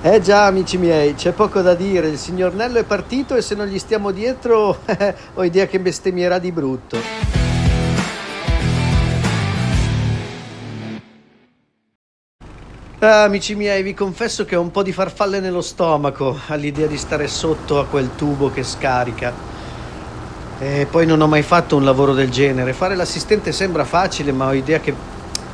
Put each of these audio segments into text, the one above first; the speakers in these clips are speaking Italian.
Eh già, amici miei, c'è poco da dire. Il signor Nello è partito e se non gli stiamo dietro, ho idea che bestemmierà di brutto. Ah, amici miei, vi confesso che ho un po' di farfalle nello stomaco all'idea di stare sotto a quel tubo che scarica. E poi non ho mai fatto un lavoro del genere. Fare l'assistente sembra facile, ma ho idea che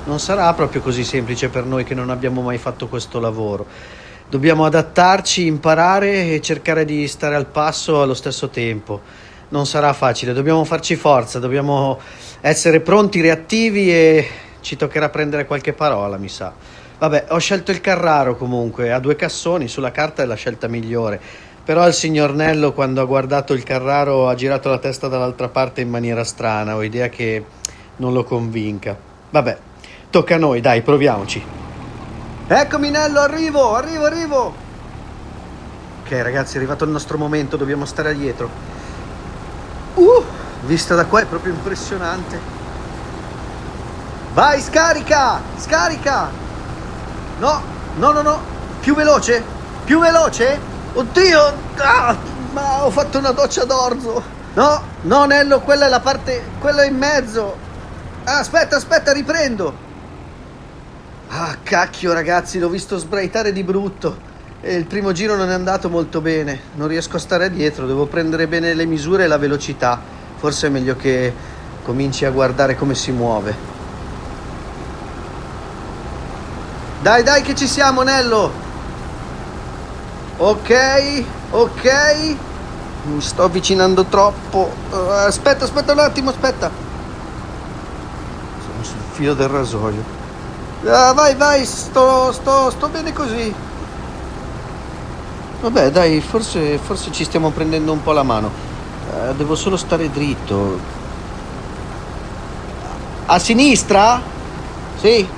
non sarà proprio così semplice per noi che non abbiamo mai fatto questo lavoro. Dobbiamo adattarci, imparare e cercare di stare al passo allo stesso tempo. Non sarà facile, dobbiamo farci forza, dobbiamo essere pronti, reattivi e ci toccherà prendere qualche parola, mi sa. Vabbè, ho scelto il Carraro comunque, ha due cassoni, sulla carta è la scelta migliore. Però il signor Nello, quando ha guardato il Carraro, ha girato la testa dall'altra parte in maniera strana. Ho idea che non lo convinca. Vabbè, tocca a noi, dai, proviamoci. Eccomi Nello, arrivo! Ok ragazzi, è arrivato il nostro momento, dobbiamo stare dietro. Vista da qua è proprio impressionante. Vai, scarica! No, più veloce? Oddio, ma ho fatto una doccia d'orzo. No, Nello, quella è la parte, quella in mezzo. Aspetta, riprendo. Ah, cacchio ragazzi, l'ho visto sbraitare di brutto. E il primo giro non è andato molto bene. Non riesco a stare dietro, devo prendere bene le misure e la velocità. Forse è meglio che cominci a guardare come si muove. Dai, che ci siamo, Nello. Ok. Mi sto avvicinando troppo. Aspetta un attimo, aspetta. Sono sul filo del rasoio. Vai, sto bene così. Vabbè, dai, forse ci stiamo prendendo un po' la mano. Devo solo stare dritto. A sinistra? Sì.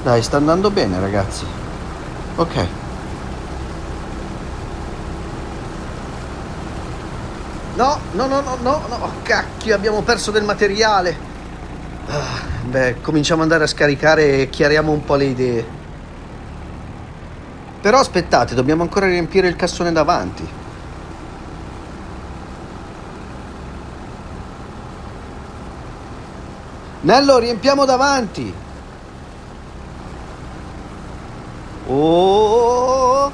Dai, sta andando bene, ragazzi. Ok. No. Oh, cacchio, abbiamo perso del materiale. Cominciamo ad andare a scaricare e chiariamo un po' le idee. Però aspettate, dobbiamo ancora riempire il cassone davanti. Nello, riempiamo davanti. Oh,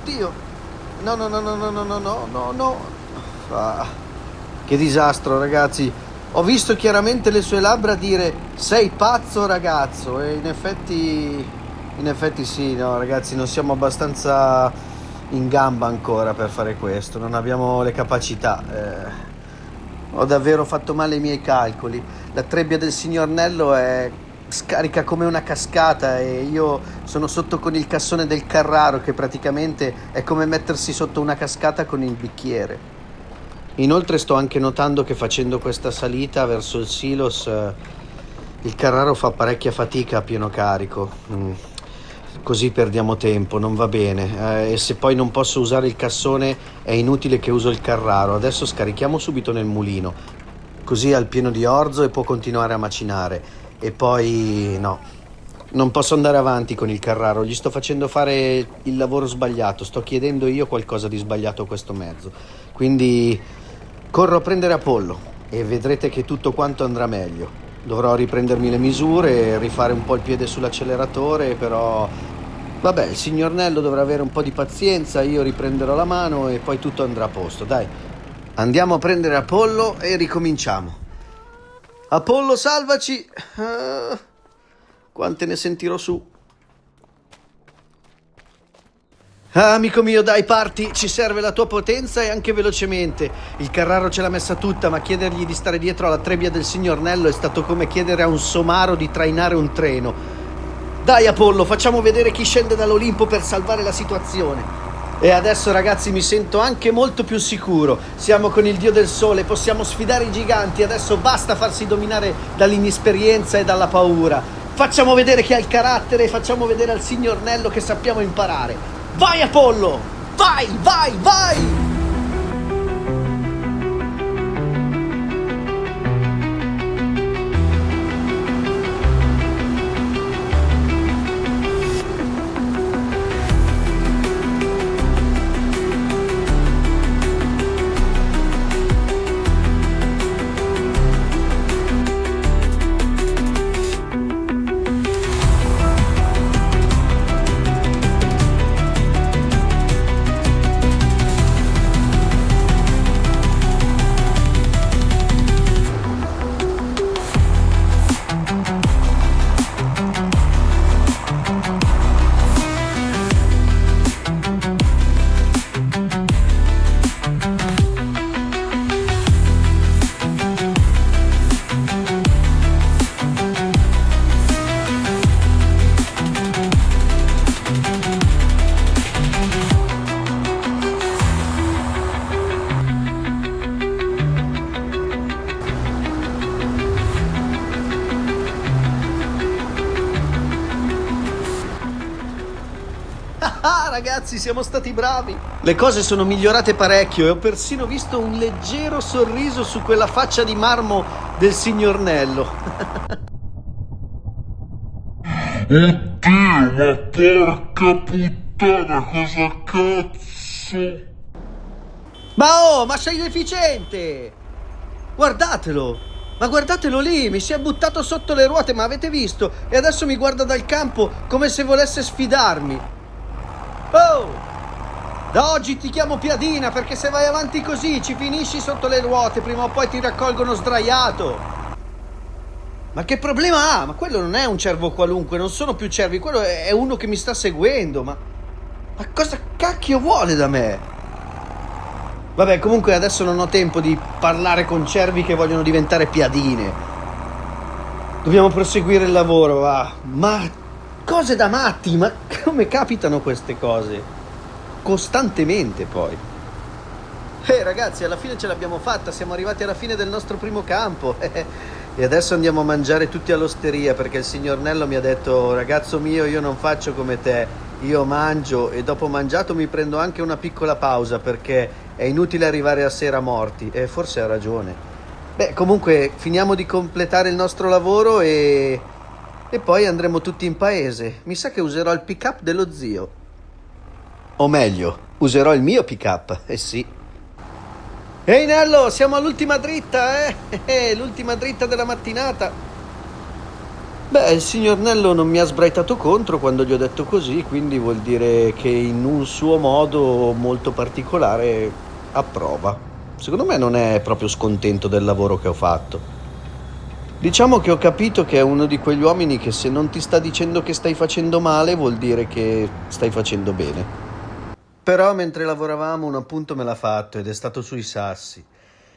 Dio. No. Che disastro, ragazzi. Ho visto chiaramente le sue labbra dire sei pazzo ragazzo e in effetti sì, no ragazzi, non siamo abbastanza in gamba ancora per fare questo, non abbiamo le capacità. Ho davvero fatto male i miei calcoli. La trebbia del signor Nello scarica come una cascata e io sono sotto con il cassone del Carraro che praticamente è come mettersi sotto una cascata con il bicchiere. Inoltre sto anche notando che facendo questa salita verso il silos il Carraro fa parecchia fatica a pieno carico. Così perdiamo tempo, non va bene. E se poi non posso usare il cassone è inutile che uso il Carraro. Adesso scarichiamo subito nel mulino, così è al pieno di orzo e può continuare a macinare. E poi no, non posso andare avanti con il Carraro, gli sto facendo fare il lavoro sbagliato, sto chiedendo io qualcosa di sbagliato a questo mezzo. Quindi corro a prendere Apollo e vedrete che tutto quanto andrà meglio. Dovrò riprendermi le misure, rifare un po' il piede sull'acceleratore, però vabbè, il signor Nello dovrà avere un po' di pazienza, io riprenderò la mano e poi tutto andrà a posto, dai. Andiamo a prendere Apollo e ricominciamo. Apollo, salvaci! Quante ne sentirò su. Amico mio, dai, parti, ci serve la tua potenza e anche velocemente. Il Carraro ce l'ha messa tutta, ma chiedergli di stare dietro alla trebbia del signor Nello è stato come chiedere a un somaro di trainare un treno. Dai Apollo, facciamo vedere chi scende dall'Olimpo per salvare la situazione. E adesso ragazzi mi sento anche molto più sicuro. Siamo con il dio del sole, possiamo sfidare i giganti, adesso basta farsi dominare dall'inesperienza e dalla paura. Facciamo vedere chi ha il carattere e facciamo vedere al signor Nello che sappiamo imparare. Vai Apollo! Vai! ragazzi, siamo stati bravi. Le cose sono migliorate parecchio e ho persino visto un leggero sorriso su quella faccia di marmo del signor Nello. Oddio, ma porca puttana, cosa cazzo? Ma sei deficiente! Guardatelo! Ma guardatelo lì, mi si è buttato sotto le ruote, ma avete visto? E adesso mi guarda dal campo come se volesse sfidarmi. Oh! Da oggi ti chiamo Piadina perché se vai avanti così ci finisci sotto le ruote, prima o poi ti raccolgono sdraiato. Ma che problema ha? Ma quello non è un cervo qualunque, non sono più cervi, quello è uno che mi sta seguendo, ma cosa cacchio vuole da me? Vabbè, comunque adesso non ho tempo di parlare con cervi che vogliono diventare piadine. Dobbiamo proseguire il lavoro, va. Ma cose da matti, ma come capitano queste cose? Costantemente poi. Ragazzi, alla fine ce l'abbiamo fatta, siamo arrivati alla fine del nostro primo campo. E adesso andiamo a mangiare tutti all'osteria perché il signor Nello mi ha detto: ragazzo mio, io non faccio come te, io mangio e dopo mangiato mi prendo anche una piccola pausa perché è inutile arrivare a sera morti. E forse ha ragione. Beh, comunque finiamo di completare il nostro lavoro e poi andremo tutti in paese. Mi sa che userò il pick up dello zio. O meglio, userò il mio pick up, eh sì. Ehi Nello, siamo all'ultima dritta, eh? L'ultima dritta della mattinata. Beh, il signor Nello non mi ha sbraitato contro quando gli ho detto così, quindi vuol dire che in un suo modo molto particolare approva. Secondo me non è proprio scontento del lavoro che ho fatto. Diciamo che ho capito che è uno di quegli uomini che se non ti sta dicendo che stai facendo male vuol dire che stai facendo bene. Però mentre lavoravamo un appunto me l'ha fatto ed è stato sui sassi.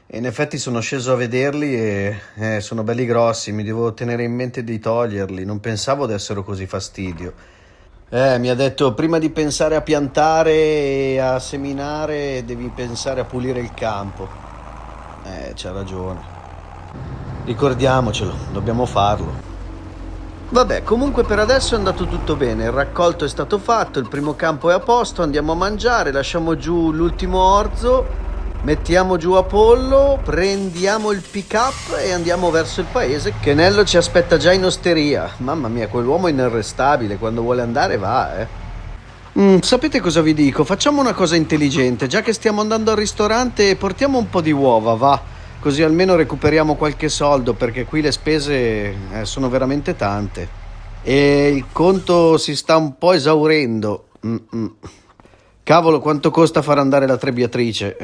E in effetti sono sceso a vederli e sono belli grossi, mi devo tenere in mente di toglierli, non pensavo dessero così fastidio. Mi ha detto prima di pensare a piantare e a seminare devi pensare a pulire il campo. C'ha ragione. Ricordiamocelo, dobbiamo farlo. Vabbè, comunque per adesso è andato tutto bene, il raccolto è stato fatto, il primo campo è a posto, andiamo a mangiare, lasciamo giù l'ultimo orzo, mettiamo giù Apollo, prendiamo il pick up e andiamo verso il paese che Nello ci aspetta già in osteria. Mamma mia, quell'uomo è inarrestabile, quando vuole andare va, sapete cosa vi dico? Facciamo una cosa intelligente, già che stiamo andando al ristorante portiamo un po' di uova, va? Così almeno recuperiamo qualche soldo perché qui le spese sono veramente tante e il conto si sta un po' esaurendo. Cavolo, quanto costa far andare la trebbiatrice?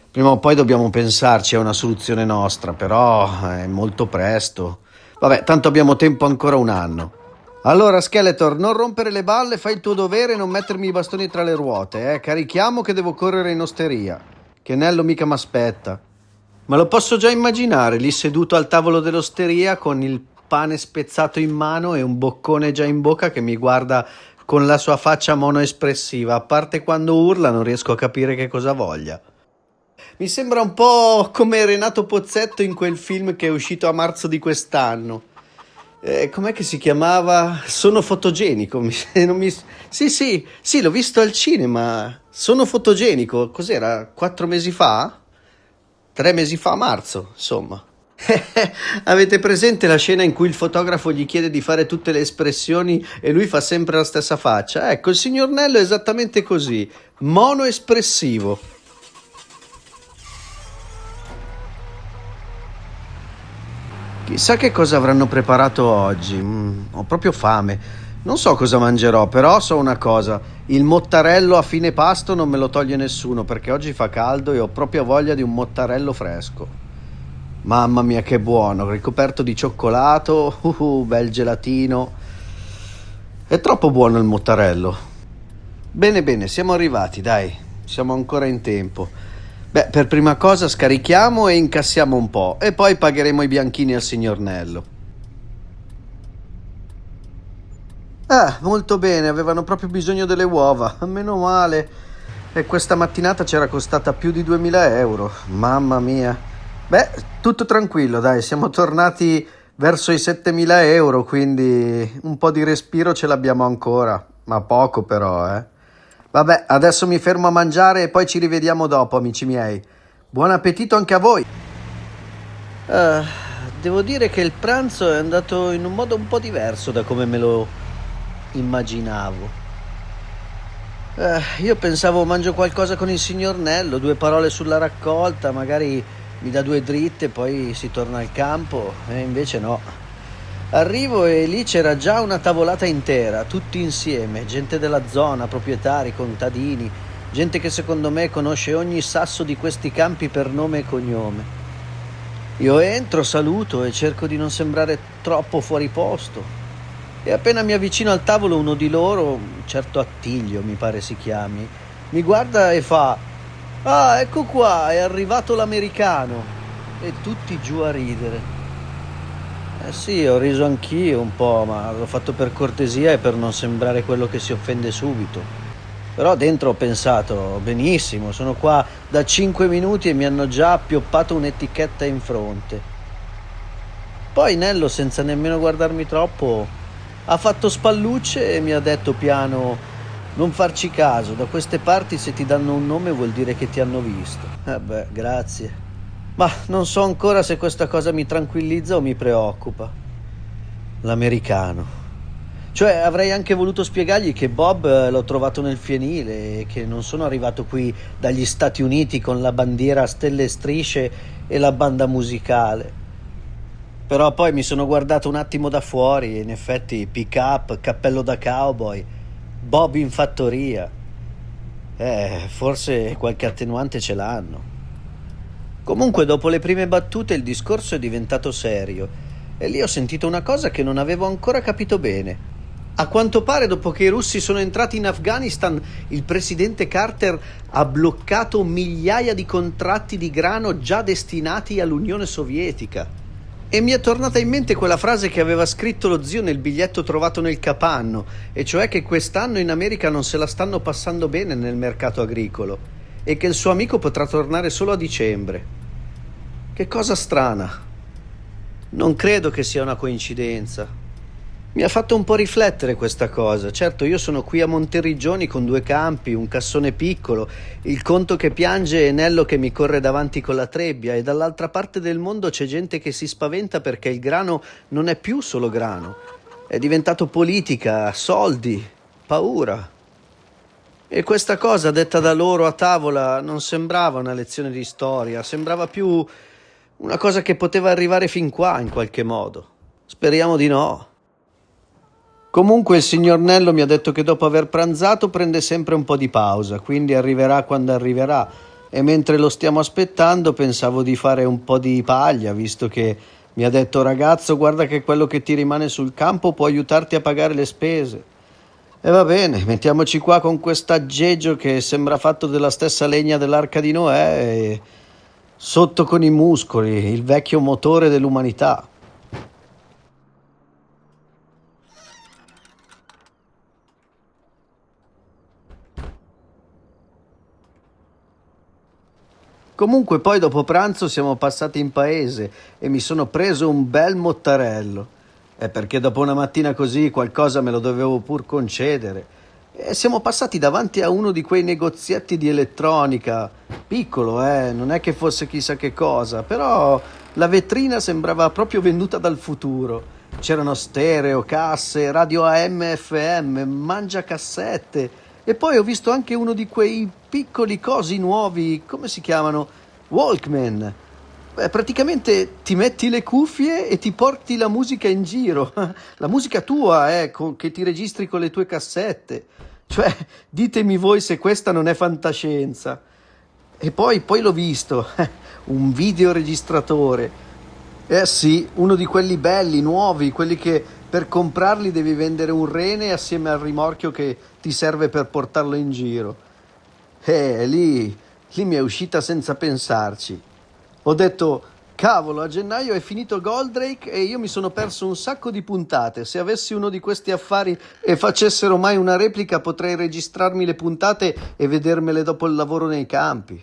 Prima o poi dobbiamo pensarci a una soluzione nostra, però è molto presto. Vabbè, tanto abbiamo tempo ancora un anno. Allora, Skeletor, non rompere le balle, fai il tuo dovere e non mettermi i bastoni tra le ruote, Carichiamo che devo correre in osteria, che Nello mica m'aspetta. Ma lo posso già immaginare, lì seduto al tavolo dell'osteria con il pane spezzato in mano e un boccone già in bocca che mi guarda con la sua faccia monoespressiva. A parte quando urla non riesco a capire che cosa voglia. Mi sembra un po' come Renato Pozzetto in quel film che è uscito a marzo di quest'anno. Com'è che si chiamava? Sono fotogenico. Sì, l'ho visto al cinema. Sono fotogenico. Cos'era? 4 mesi fa? 3 mesi fa a marzo, insomma. Avete presente la scena in cui il fotografo gli chiede di fare tutte le espressioni e lui fa sempre la stessa faccia? Ecco, il signor Nello è esattamente così, monoespressivo. Chissà che cosa avranno preparato oggi. Ho proprio fame. Non so cosa mangerò, però so una cosa. Il mottarello a fine pasto non me lo toglie nessuno perché oggi fa caldo e ho proprio voglia di un mottarello fresco. Mamma mia che buono, ricoperto di cioccolato, bel gelatino. È troppo buono il mottarello. Bene, siamo arrivati, dai. Siamo ancora in tempo. Beh, per prima cosa scarichiamo e incassiamo un po' e poi pagheremo i bianchini al signor Nello. Molto bene, avevano proprio bisogno delle uova, meno male. E questa mattinata c'era costata più di 2000 euro, mamma mia. Beh, tutto tranquillo, dai, siamo tornati verso i 7000 euro, quindi un po' di respiro ce l'abbiamo ancora, ma poco però, Vabbè, adesso mi fermo a mangiare e poi ci rivediamo dopo, amici miei. Buon appetito anche a voi. Ah, devo dire che il pranzo è andato in un modo un po' diverso da come me lo immaginavo. Io pensavo mangio qualcosa con il signor Nello, due parole sulla raccolta, magari mi dà due dritte, poi si torna al campo, e invece no. Arrivo e lì c'era già una tavolata intera, tutti insieme, gente della zona, proprietari, contadini, gente che secondo me conosce ogni sasso di questi campi per nome e cognome. Io entro, saluto e cerco di non sembrare troppo fuori posto. E appena mi avvicino al tavolo uno di loro, un certo Attilio mi pare si chiami, mi guarda e fa: "Ah, ecco qua, è arrivato l'americano." E tutti giù a ridere. Eh sì, ho riso anch'io un po', ma l'ho fatto per cortesia e per non sembrare quello che si offende subito. Però dentro ho pensato: benissimo, sono qua da 5 minuti e mi hanno già appioppato un'etichetta in fronte. Poi Nello, senza nemmeno guardarmi troppo, ha fatto spallucce e mi ha detto piano: "Non farci caso, da queste parti se ti danno un nome vuol dire che ti hanno visto." Beh, grazie. Ma non so ancora se questa cosa mi tranquillizza o mi preoccupa. L'americano. Cioè, avrei anche voluto spiegargli che Bob l'ho trovato nel fienile e che non sono arrivato qui dagli Stati Uniti con la bandiera a stelle e strisce e la banda musicale. Però poi mi sono guardato un attimo da fuori e in effetti pick up, cappello da cowboy, Bob in fattoria. Forse qualche attenuante ce l'hanno. Comunque, dopo le prime battute, il discorso è diventato serio e lì ho sentito una cosa che non avevo ancora capito bene. A quanto pare, dopo che i russi sono entrati in Afghanistan, il presidente Carter ha bloccato migliaia di contratti di grano già destinati all'Unione Sovietica. E mi è tornata in mente quella frase che aveva scritto lo zio nel biglietto trovato nel capanno, e cioè che quest'anno in America non se la stanno passando bene nel mercato agricolo e che il suo amico potrà tornare solo a dicembre. Che cosa strana. Non credo che sia una coincidenza. Mi ha fatto un po' riflettere questa cosa. Certo, io sono qui a Monteriggioni con due campi, un cassone piccolo, il conto che piange e Nello che mi corre davanti con la trebbia, e dall'altra parte del mondo c'è gente che si spaventa perché il grano non è più solo grano. È diventato politica, soldi, paura. E questa cosa detta da loro a tavola non sembrava una lezione di storia, sembrava più una cosa che poteva arrivare fin qua in qualche modo. Speriamo di no. Comunque il signor Nello mi ha detto che dopo aver pranzato prende sempre un po' di pausa, quindi arriverà quando arriverà. E mentre lo stiamo aspettando pensavo di fare un po' di paglia, visto che mi ha detto: "Ragazzo, guarda che quello che ti rimane sul campo può aiutarti a pagare le spese." E va bene, mettiamoci qua con quest'aggeggio che sembra fatto della stessa legna dell'Arca di Noè e sotto con i muscoli, il vecchio motore dell'umanità. Comunque poi dopo pranzo siamo passati in paese e mi sono preso un bel mottarello. È perché dopo una mattina così qualcosa me lo dovevo pur concedere. E siamo passati davanti a uno di quei negozietti di elettronica. Piccolo, non è che fosse chissà che cosa, però la vetrina sembrava proprio venuta dal futuro. C'erano stereo, casse, radio AM, FM, mangiacassette. E poi ho visto anche uno di quei piccoli cosi nuovi, come si chiamano? Walkman. Praticamente ti metti le cuffie e ti porti la musica in giro. La musica tua, che ti registri con le tue cassette. Cioè, ditemi voi se questa non è fantascienza. E poi l'ho visto, un videoregistratore. Eh sì, uno di quelli belli, nuovi, quelli che per comprarli devi vendere un rene assieme al rimorchio che ti serve per portarlo in giro. Lì mi è uscita senza pensarci. Ho detto: "Cavolo, a gennaio è finito Goldrake e io mi sono perso un sacco di puntate. Se avessi uno di questi affari e facessero mai una replica, potrei registrarmi le puntate e vedermele dopo il lavoro nei campi."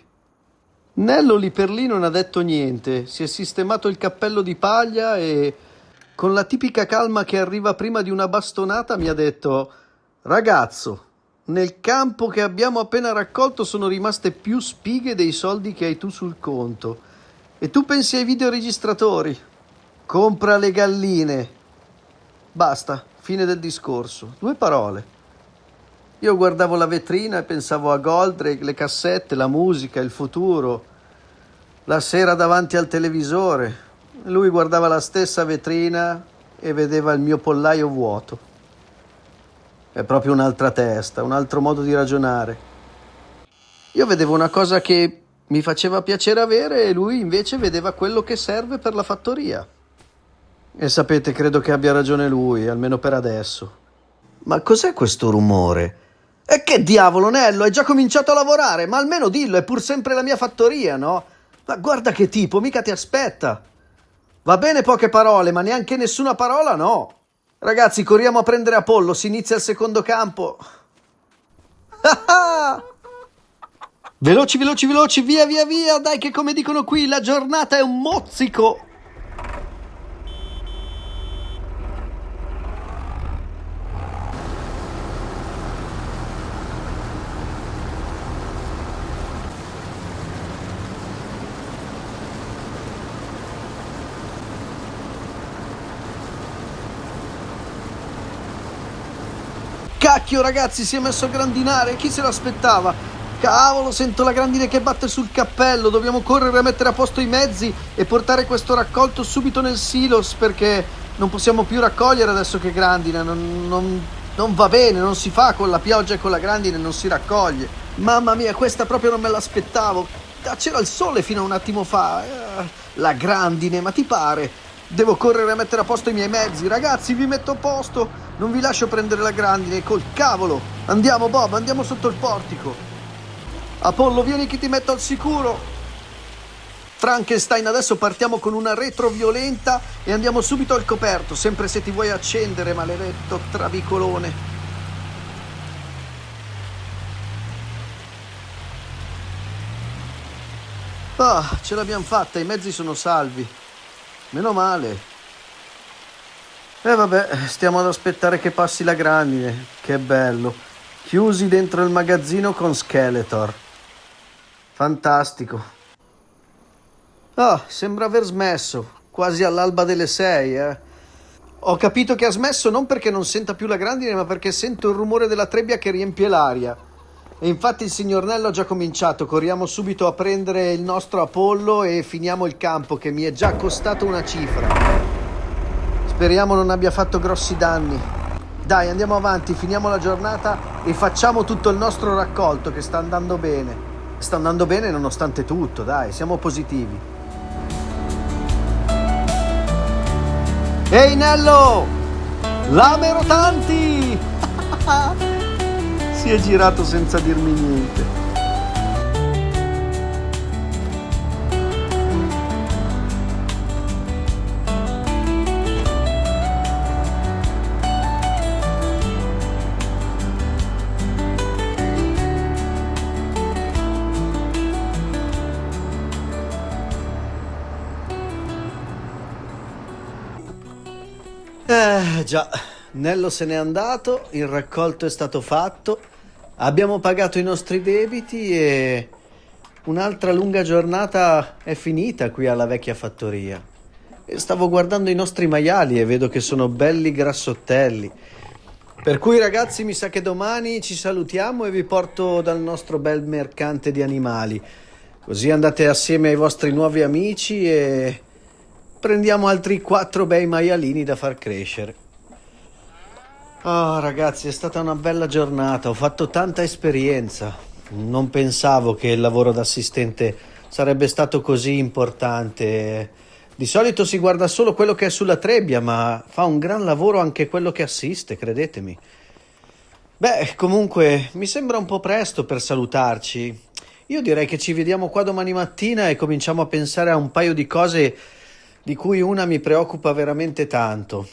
Nello lì per lì non ha detto niente, si è sistemato il cappello di paglia e, con la tipica calma che arriva prima di una bastonata, mi ha detto: "Ragazzo, nel campo che abbiamo appena raccolto sono rimaste più spighe dei soldi che hai tu sul conto. E tu pensi ai videoregistratori? Compra le galline. Basta, fine del discorso. 2 parole. Io guardavo la vetrina e pensavo a Goldrake, le cassette, la musica, il futuro. La sera davanti al televisore. Lui guardava la stessa vetrina e vedeva il mio pollaio vuoto. È proprio un'altra testa, un altro modo di ragionare. Io vedevo una cosa che mi faceva piacere avere e lui invece vedeva quello che serve per la fattoria. E sapete, credo che abbia ragione lui, almeno per adesso. Ma cos'è questo rumore? E che diavolo, Nello, hai già cominciato a lavorare? Ma almeno dillo, è pur sempre la mia fattoria, no? Ma guarda che tipo, mica ti aspetta. Va bene poche parole, ma neanche nessuna parola, no. Ragazzi, corriamo a prendere Apollo, si inizia il secondo campo. Veloci, veloci, veloci, via, via, via, dai che come dicono qui, la giornata è un mozzico. Cacchio ragazzi, si è messo a grandinare, chi se l'aspettava? Cavolo, sento la grandine che batte sul cappello, dobbiamo correre a mettere a posto i mezzi e portare questo raccolto subito nel silos perché non possiamo più raccogliere adesso che grandine, non va bene, non si fa con la pioggia e con la grandine, non si raccoglie. Mamma mia, questa proprio non me l'aspettavo. C'era il sole fino a un attimo fa. La grandine, ma ti pare? Devo correre a mettere a posto i miei mezzi. Ragazzi, vi metto a posto. Non vi lascio prendere la grandine, col cavolo. Andiamo, Bob, andiamo sotto il portico. Apollo, vieni che ti metto al sicuro. Frankenstein, adesso partiamo con una retro violenta e andiamo subito al coperto, sempre se ti vuoi accendere, maledetto travicolone. Ah, ce l'abbiamo fatta, i mezzi sono salvi. Meno male. E vabbè, stiamo ad aspettare che passi la grandine. Che bello. Chiusi dentro il magazzino con Skeletor. Fantastico. Ah, sembra aver smesso. Quasi all'alba delle 6, eh. Ho capito che ha smesso non perché non senta più la grandine, ma perché sento il rumore della trebbia che riempie l'aria. E infatti il signor Nello ha già cominciato. Corriamo subito a prendere il nostro Apollo e finiamo il campo che mi è già costato una cifra. Speriamo non abbia fatto grossi danni. Dai, andiamo avanti, finiamo la giornata e facciamo tutto il nostro raccolto che sta andando bene. Sta andando bene nonostante tutto, dai, siamo positivi. Ehi Nello! L'amero tanti! Si è girato senza dirmi niente. Già, Nello se n'è andato, il raccolto è stato fatto, abbiamo pagato i nostri debiti e un'altra lunga giornata è finita qui alla vecchia fattoria. E stavo guardando i nostri maiali e vedo che sono belli grassottelli. Per cui ragazzi, mi sa che domani ci salutiamo e vi porto dal nostro bel mercante di animali. Così andate assieme ai vostri nuovi amici e prendiamo altri 4 bei maialini da far crescere. Oh ragazzi, è stata una bella giornata, ho fatto tanta esperienza. Non pensavo che il lavoro d'assistente sarebbe stato così importante. Di solito si guarda solo quello che è sulla trebbia, ma fa un gran lavoro anche quello che assiste, credetemi. Beh, comunque, mi sembra un po' presto per salutarci. Io direi che ci vediamo qua domani mattina e cominciamo a pensare a un paio di cose di cui una mi preoccupa veramente tanto.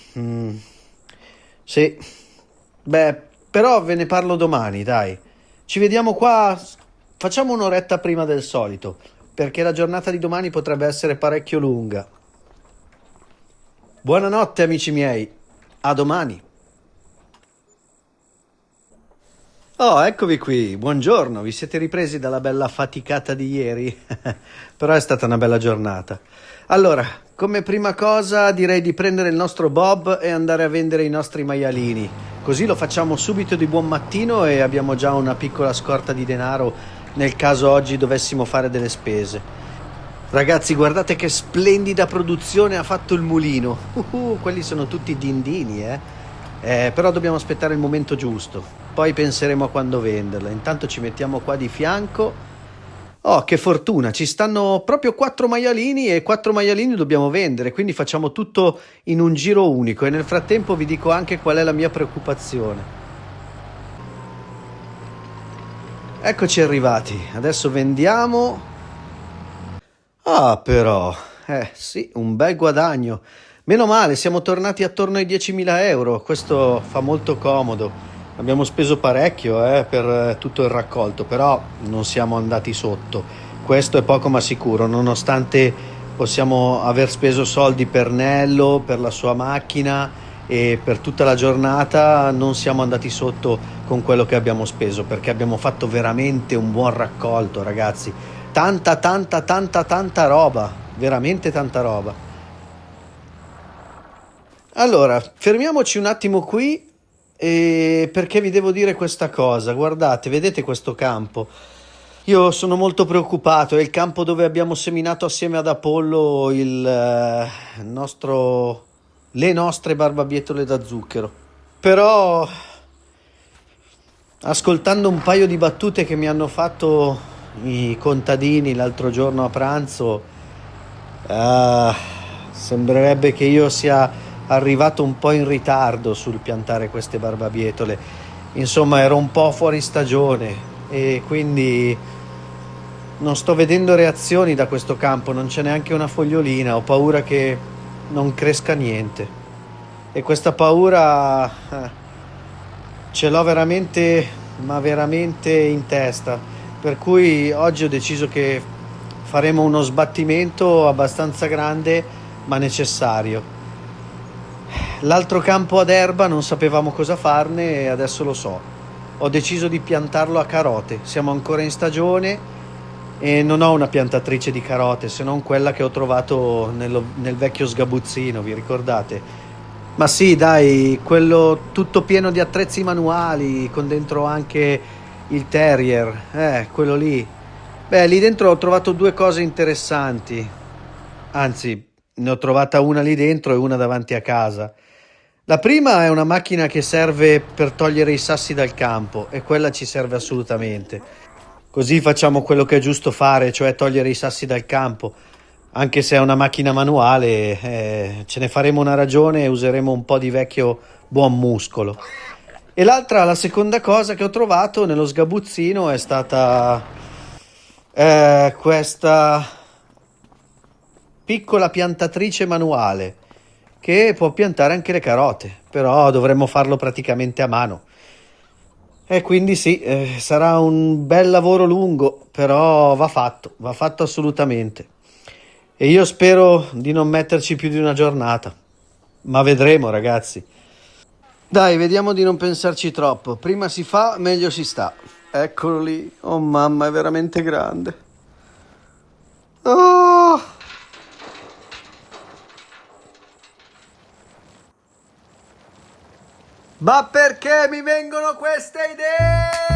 Sì, beh, però ve ne parlo domani, dai. Ci vediamo qua, facciamo un'oretta prima del solito, perché la giornata di domani potrebbe essere parecchio lunga. Buonanotte, amici miei. A domani. Oh, eccovi qui, buongiorno, vi siete ripresi dalla bella faticata di ieri? Però è stata una bella giornata. Allora, come prima cosa direi di prendere il nostro Bob e andare a vendere i nostri maialini. Così lo facciamo subito di buon mattino e abbiamo già una piccola scorta di denaro nel caso oggi dovessimo fare delle spese. Ragazzi, guardate che splendida produzione ha fatto il mulino. Quelli sono tutti dindini, eh? Però dobbiamo aspettare il momento giusto. Poi penseremo a quando venderla. Intanto ci mettiamo qua di fianco. Oh, che fortuna! Ci stanno proprio 4 maialini e 4 maialini dobbiamo vendere, quindi facciamo tutto in un giro unico. E nel frattempo vi dico anche qual è la mia preoccupazione. Eccoci arrivati. Adesso vendiamo. Ah, però, sì, un bel guadagno. Meno male, siamo tornati attorno ai 10.000 euro. Questo fa molto comodo. Abbiamo speso parecchio, per tutto il raccolto, però non siamo andati sotto. Questo è poco ma sicuro, nonostante possiamo aver speso soldi per Nello, per la sua macchina e per tutta la giornata, non siamo andati sotto con quello che abbiamo speso, perché abbiamo fatto veramente un buon raccolto, ragazzi. Tanta, tanta, tanta, tanta roba, veramente tanta roba. Allora, fermiamoci un attimo qui perché vi devo dire questa cosa. Guardate, vedete questo campo? Io sono molto preoccupato, è il campo dove abbiamo seminato assieme ad Apollo le nostre barbabietole da zucchero. Però, ascoltando un paio di battute che mi hanno fatto i contadini l'altro giorno a pranzo, ah, sembrerebbe che io sia arrivato un po' in ritardo sul piantare queste barbabietole. Insomma, ero un po' fuori stagione e quindi non sto vedendo reazioni da questo campo, non c'è neanche una fogliolina, ho paura che non cresca niente. E questa paura ce l'ho veramente, ma veramente in testa. Per cui oggi ho deciso che faremo uno sbattimento abbastanza grande, ma necessario. L'altro campo ad erba non sapevamo cosa farne e adesso lo so. Ho deciso di piantarlo a carote. Siamo ancora in stagione e non ho una piantatrice di carote se non quella che ho trovato nel vecchio sgabuzzino, vi ricordate? Ma sì, dai, quello tutto pieno di attrezzi manuali, con dentro anche il terrier, quello lì. Beh, lì dentro ho trovato due cose interessanti. Anzi, ne ho trovata una lì dentro e una davanti a casa. La prima è una macchina che serve per togliere i sassi dal campo e quella ci serve assolutamente. Così facciamo quello che è giusto fare, cioè togliere i sassi dal campo. Anche se è una macchina manuale, ce ne faremo una ragione e useremo un po' di vecchio buon muscolo. E l'altra, la seconda cosa che ho trovato nello sgabuzzino è stata questa piccola piantatrice manuale che può piantare anche le carote, però dovremmo farlo praticamente a mano. E quindi sì, sarà un bel lavoro lungo, però va fatto assolutamente. E io spero di non metterci più di una giornata, ma vedremo, ragazzi. Dai, vediamo di non pensarci troppo. Prima si fa, meglio si sta. Eccolo lì. Oh mamma, è veramente grande. Oh! Ma perché mi vengono queste idee?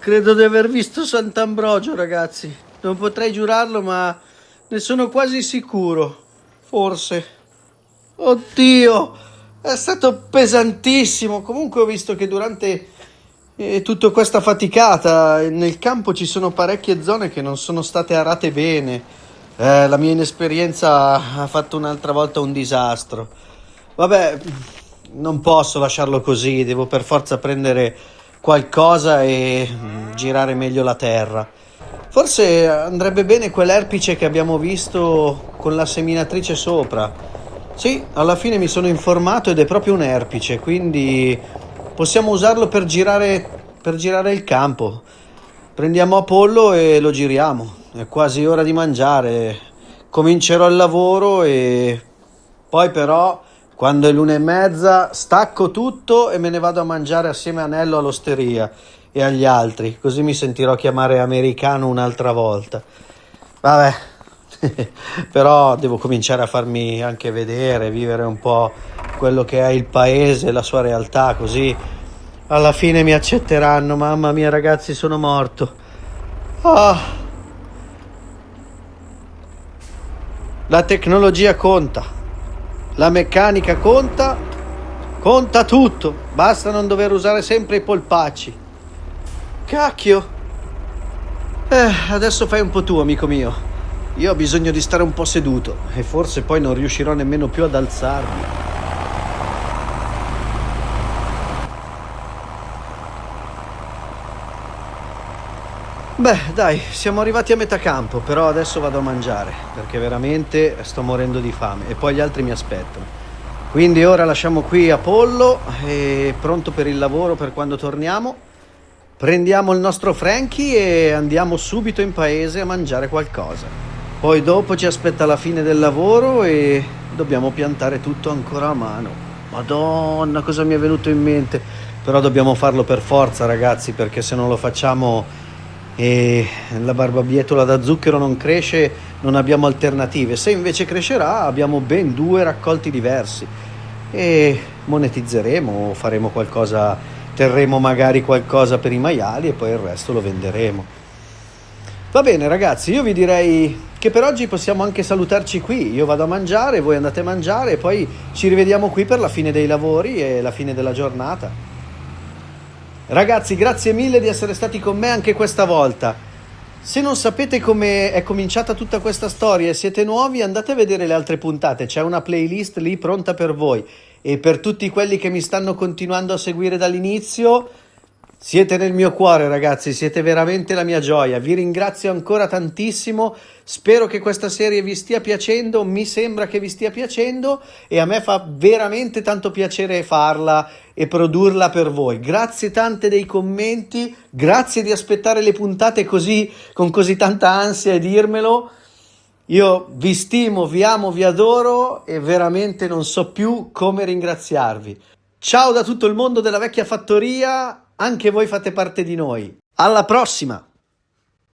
Credo di aver visto Sant'Ambrogio, ragazzi. Non potrei giurarlo, ma Ne sono quasi sicuro. Forse. Oddio, è stato pesantissimo. Comunque ho visto che durante tutta questa faticata nel campo ci sono parecchie zone che non sono state arate bene. La mia inesperienza ha fatto un'altra volta un disastro. Vabbè, non posso lasciarlo così, devo per forza prendere qualcosa e girare meglio la terra. Forse andrebbe bene quell'erpice che abbiamo visto con la seminatrice sopra. Sì, alla fine mi sono informato ed è proprio un erpice, quindi possiamo usarlo per girare il campo. Prendiamo Apollo e lo giriamo. È quasi ora di mangiare. Comincerò il lavoro e poi però, quando è l'1:30, stacco tutto e me ne vado a mangiare assieme a Nello all'osteria e agli altri, così mi sentirò chiamare americano un'altra volta. Vabbè, però devo cominciare a farmi anche vedere, vivere un po' quello che è il paese, la sua realtà, così alla fine mi accetteranno. Mamma mia, ragazzi, sono morto. Ah, la tecnologia conta, la meccanica conta, conta tutto. Basta non dover usare sempre i polpacci. Cacchio. Adesso fai un po' tu, amico mio. Io ho bisogno di stare un po' seduto e forse poi non riuscirò nemmeno più ad alzarmi. Beh, dai, siamo arrivati a metà campo, però adesso vado a mangiare, perché veramente sto morendo di fame e poi gli altri mi aspettano. Quindi ora lasciamo qui Apollo, è pronto per il lavoro per quando torniamo. Prendiamo il nostro Frankie e andiamo subito in paese a mangiare qualcosa. Poi dopo ci aspetta la fine del lavoro e dobbiamo piantare tutto ancora a mano. Madonna, cosa mi è venuto in mente? Però dobbiamo farlo per forza, ragazzi, perché se non lo facciamo e la barbabietola da zucchero non cresce, non abbiamo alternative. Se invece crescerà, abbiamo ben 2 raccolti diversi e monetizzeremo o faremo qualcosa. Terremo magari qualcosa per i maiali e poi il resto lo venderemo. Va bene, ragazzi, io vi direi che per oggi possiamo anche salutarci qui. Io vado a mangiare, voi andate a mangiare e poi ci rivediamo qui per la fine dei lavori e la fine della giornata. Ragazzi, grazie mille di essere stati con me anche questa volta. Se non sapete come è cominciata tutta questa storia e siete nuovi, andate a vedere le altre puntate, c'è una playlist lì pronta per voi. E per tutti quelli che mi stanno continuando a seguire dall'inizio, siete nel mio cuore, ragazzi, siete veramente la mia gioia. Vi ringrazio ancora tantissimo, spero che questa serie vi stia piacendo, mi sembra che vi stia piacendo e a me fa veramente tanto piacere farla e produrla per voi. Grazie tante dei commenti, grazie di aspettare le puntate così, con così tanta ansia e dirmelo. Io vi stimo, vi amo, vi adoro e veramente non so più come ringraziarvi. Ciao da tutto il mondo della vecchia fattoria, anche voi fate parte di noi. Alla prossima!